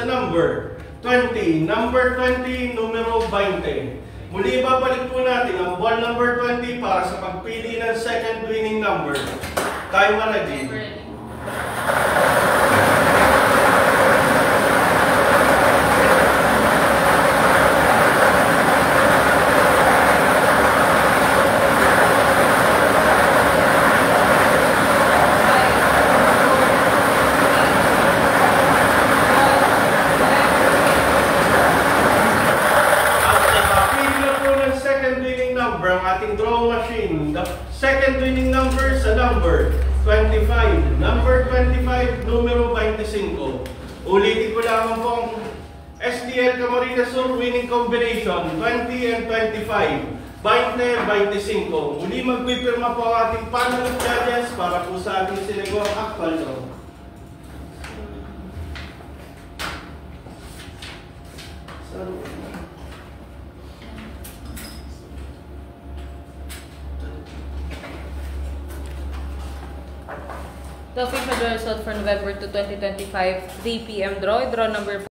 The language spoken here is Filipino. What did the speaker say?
sa number 20. Number 20, numero 20. Muli babalik po natin ang ball number 20 para sa pagpili ng second winning number. Tayo ready. Ang ating draw machine. The second winning number sa number 25. Number 25, numero 25. Ulitin ko lamang po ang STL Camarines Sur winning combination 20 and 25. 20-25. Muli magpipirma po ang ating panel of judges para po sa ating sinigawang actual draw. The official result for November 2, 2025, 3 p.m. draw number